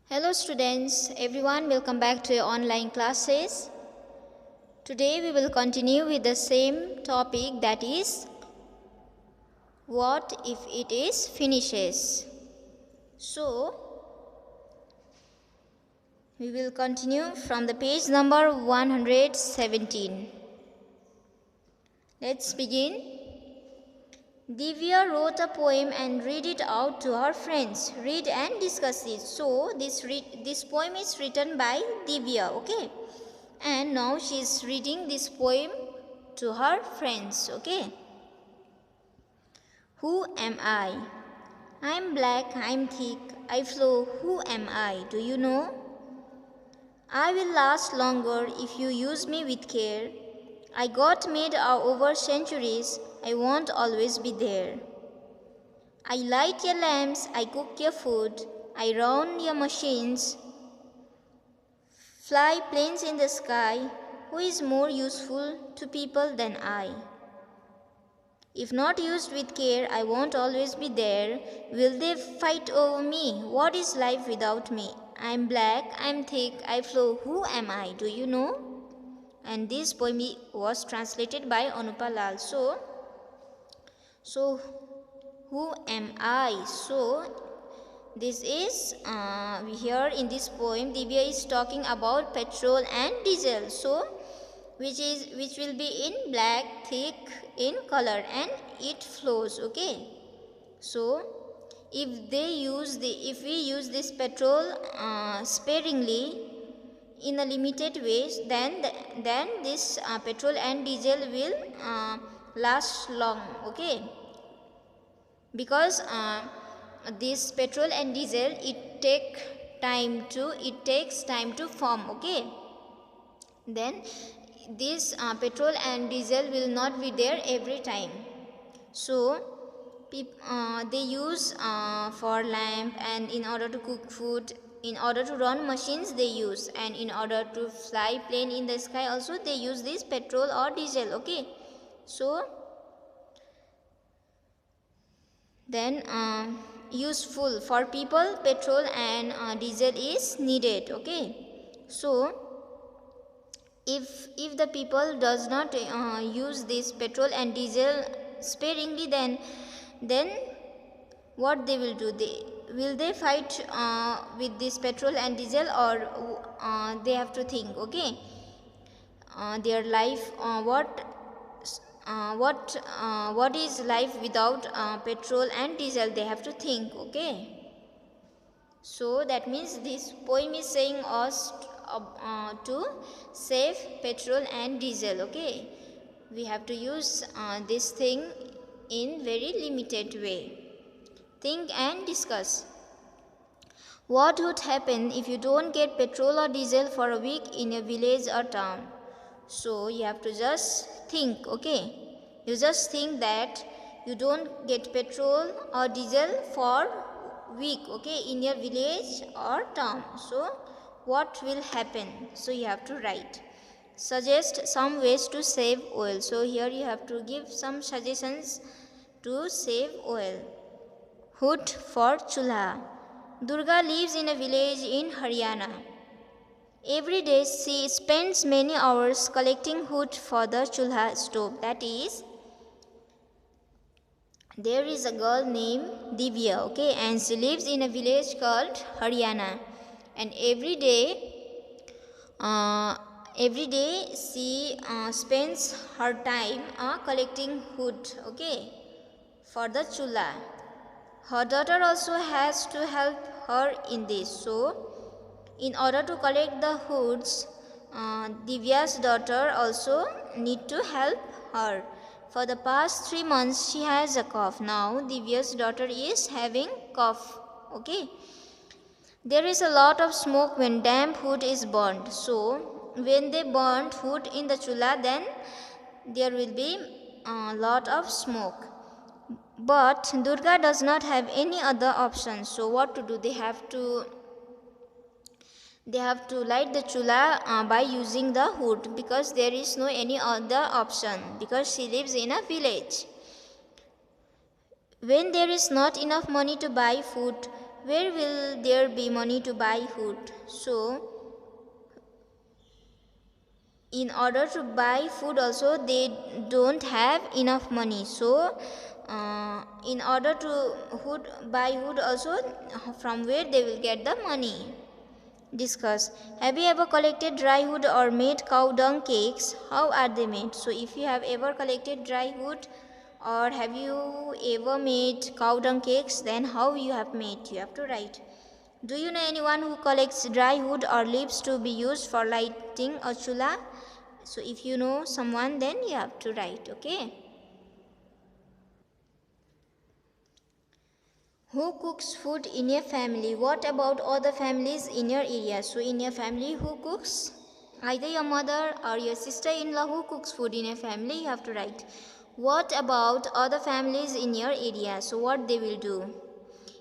Hello students, everyone, welcome back to your online classes. Today we will continue with the same topic, that is what if it is finishes. So we will continue from the page number 117. Let's begin. Divya wrote a poem and read it out to her friends. Read and discuss it. So this poem is written by Divya, okay? And now she is reading this poem to her friends, okay? Who am I? I'm black, I'm thick, I flow. Who am I? Do you know? I will last longer if you use me with care. I got made over centuries, I won't always be there. I light your lamps, I cook your food, I run your machines, fly planes in the sky. Who is more useful to people than I? If not used with care, I won't always be there. Will they fight over me? What is life without me? I'm black, I'm thick, I flow. Who am I? Do you know? And this poem was translated by Anupa Lal. So who am I? So this is here in this poem Divya is talking about petrol and diesel. So which will be in black, thick in color, and it flows, okay? So if we use this petrol sparingly in a limited ways, then this petrol and diesel will last long, okay? Because this petrol and diesel it takes time to form, okay? Then this petrol and diesel will not be there every time. So they use for lamp, and in order to cook food, in order to run machines they use, and in order to fly plane in the sky also they use this petrol or diesel, okay? So then useful for people, petrol and diesel is needed, okay? So if the people does not use this petrol and diesel sparingly, then what they will do? Will they fight with this petrol and diesel, or they have to think, okay? Their life, what is life without petrol and diesel? They have to think, okay? So that means this poem is saying us to save petrol and diesel, okay? We have to use this thing in very limited way. Think and discuss. What would happen if you don't get petrol or diesel for a week in a village or town? So you have to just think, okay? You just think that you don't get petrol or diesel for week, okay, in your village or town. So what will happen? So you have to write. Suggest some ways to save oil. So here you have to give some suggestions to save oil. Wood for chulha. Durga lives in a village in Haryana. Every day she spends many hours collecting wood for the chulha stove. That is, there is a girl named Divya, okay, and she lives in a village called Haryana. And every day she spends her time collecting wood, okay, for the chulha. Her daughter also has to help her in this. So in order to collect the woods, Divya's daughter also need to help her. For the past 3 months she has a cough. Now Divya's daughter is having cough, okay? There is a lot of smoke when damp wood is burned. So when they burn wood in the chula, then there will be a lot of smoke. But Durga does not have any other option. So what to do? They have to light the chula by using the wood, because there is no any other option, because she lives in a village. When there is not enough money to buy food, where will there be money to buy food? So in order to buy food also they don't have enough money. So in order to buy food also, from where they will get the money? Discuss. Have you ever collected dry wood or made cow dung cakes? How are they made? So if you have ever collected dry wood or have you ever made cow dung cakes, then how you have made? You have to write. Do you know anyone who collects dry wood or leaves to be used for lighting a chula? So if you know someone, then you have to write, okay? Who cooks food in your family? What about other families in your area? So in your family, who cooks? Either your mother or your sister-in-law who cooks food in your family, you have to write. What about other families in your area? So what they will do?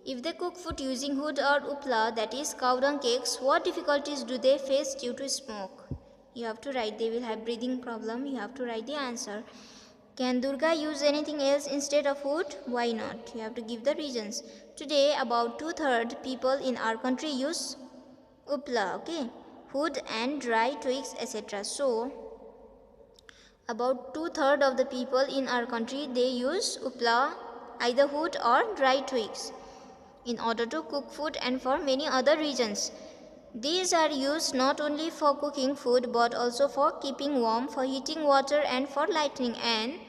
If they cook food using hood or upla, that is cow dung cakes, what difficulties do they face due to smoke? You have to write. They will have breathing problem. You have to write the answer. Can Durga use anything else instead of food? Why not? You have to give the reasons. Today, about 2/3 people in our country use upla, okay, food and dry twigs, etc. So, about 2/3 of the people in our country they use upla, either wood or dry twigs, in order to cook food and for many other reasons. These are used not only for cooking food but also for keeping warm, for heating water and for lighting. And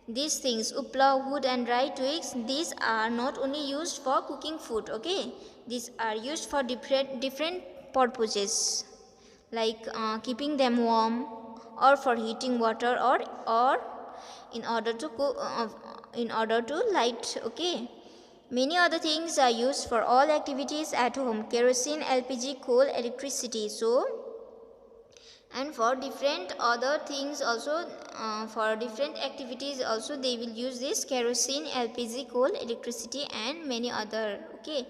these things, upla, wood and dry twigs, these are not only used for cooking food, okay? These are used for different purposes, like keeping them warm or for heating water or in order to cook, in order to light, okay? Many other things are used for all activities at home: kerosene, LPG, coal, electricity. So, and for different other things also, for different activities also, they will use this kerosene, LPG, coal, electricity, and many other. Okay.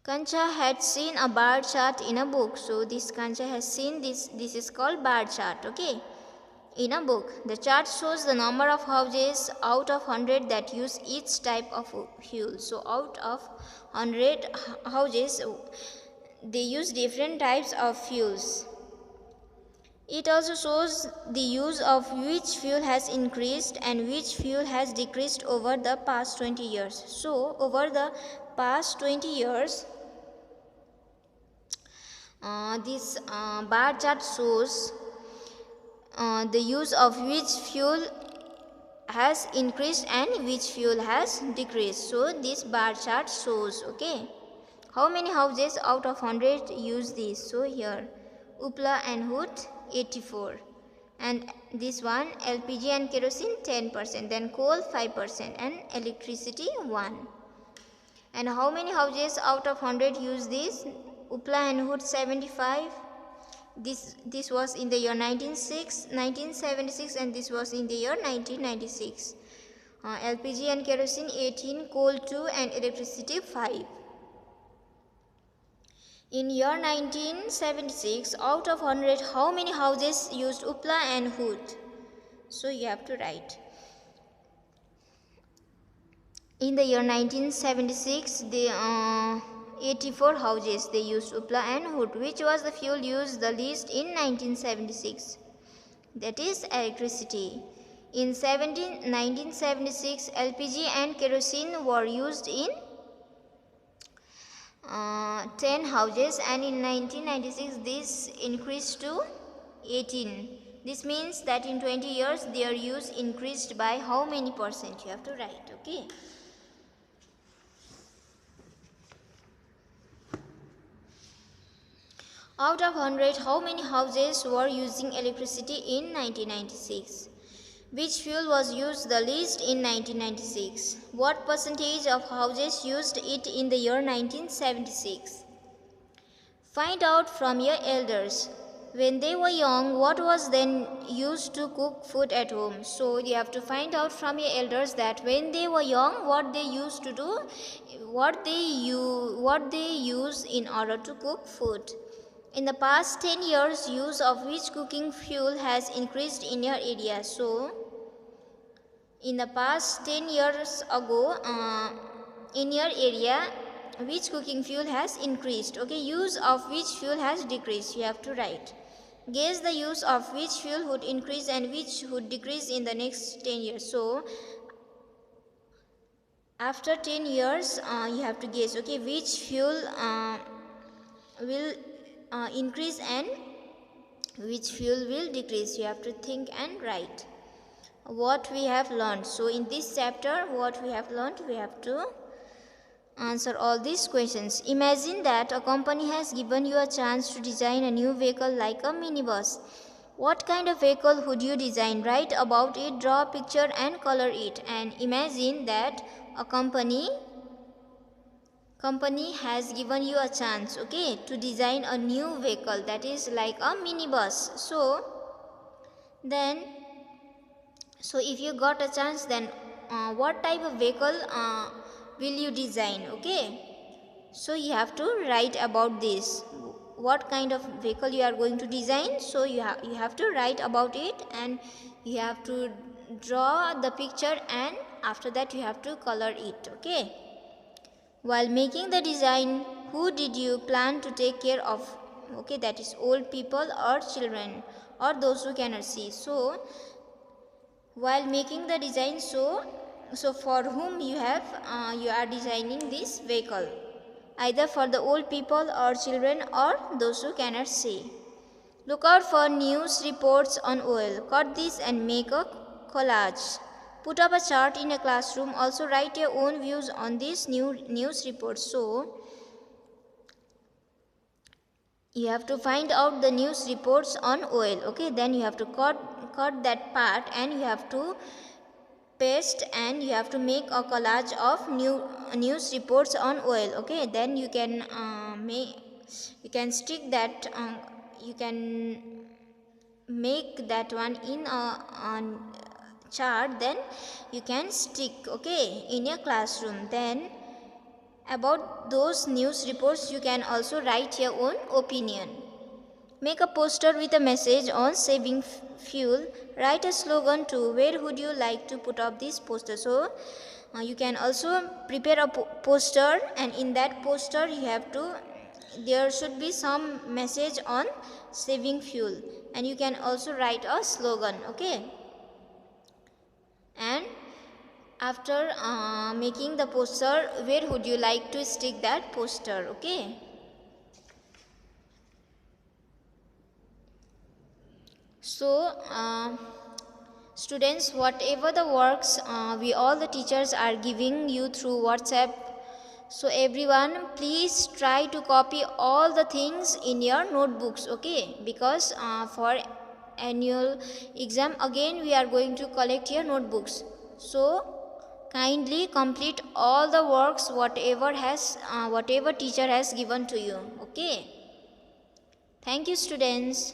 Kancha had seen a bar chart in a book. So, this Kancha has seen this. This is called bar chart. Okay. In a book, the chart shows the number of houses out of 100 that use each type of fuel. So out of 100 houses, they use different types of fuels. It also shows the use of which fuel has increased and which fuel has decreased over the past 20 years. So over the past 20 years, this bar chart shows the use of which fuel has increased and which fuel has decreased. So this bar chart shows, okay, how many houses out of 100 use this. So here upla and wood 84, and this one LPG and kerosene 10%, then coal 5%, and electricity 1. And how many houses out of 100 use this? Upla and wood 75. This was in the year 1976, and this was in the year 1996. LPG and kerosene 18, coal 2, and electricity 5. In year 1976, out of 100, how many houses used upla and wood? So you have to write. In the year 1976, the 84 houses they used upla and wood. Which was the fuel used the least in 1976? That is electricity. In 1976, LPG and kerosene were used in 10 houses, and in 1996 this increased to 18. This means that in 20 years their use increased by how many percent? You have to write, okay? Out of 100, how many houses were using electricity in 1996? Which fuel was used the least in 1996? What percentage of houses used it in the year 1976? Find out from your elders. When they were young, what was then used to cook food at home? So you have to find out from your elders that when they were young, what they used to do, what they use in order to cook food. In the past 10 years, use of which cooking fuel has increased in your area? So, in the past 10 years ago, in your area, which cooking fuel has increased? Okay, use of which fuel has decreased? You have to write. Guess the use of which fuel would increase and which would decrease in the next 10 years. So after 10 years, you have to guess, okay, which fuel will increase and which fuel will decrease. You have to think and write what we have learned. So in this chapter, what we have learned, we have to answer all these questions. Imagine that a company has given you a chance to design a new vehicle like a minibus. What kind of vehicle would you design? Write about it, draw a picture and color it. And imagine that a company has given you a chance, okay, to design a new vehicle that is like a minibus. So if you got a chance, then what type of vehicle will you design? Okay, so you have to write about this, what kind of vehicle you are going to design. So you have to write about it, and you have to draw the picture, and after that you have to color it. Okay, while making the design, who did you plan to take care of? Okay, that is old people or children or those who cannot see. So while making the design, so for whom you are designing this vehicle, either for the old people or children or those who cannot see. Look out for news reports on oil. Cut this and make a collage. Put up a chart in a classroom. Also write your own views on these new news reports. So you have to find out the news reports on oil. Okay, then you have to cut that part, and you have to paste, and you have to make a collage of news reports on oil. Okay, then you can stick that, you can make that one in a chart, then you can stick, okay, in your classroom. Then about those news reports, you can also write your own opinion. Make a poster with a message on saving fuel. Write a slogan too. Where would you like to put up this poster? So you can also prepare a poster, and in that poster there should be some message on saving fuel, and you can also write a slogan. Okay, and after making the poster, where would you like to stick that poster? Okay, so students, whatever the works we all the teachers are giving you through WhatsApp, so everyone please try to copy all the things in your notebooks. Okay, because for annual exam again we are going to collect your notebooks. So kindly complete all the works whatever teacher has given to you. Okay, thank you students.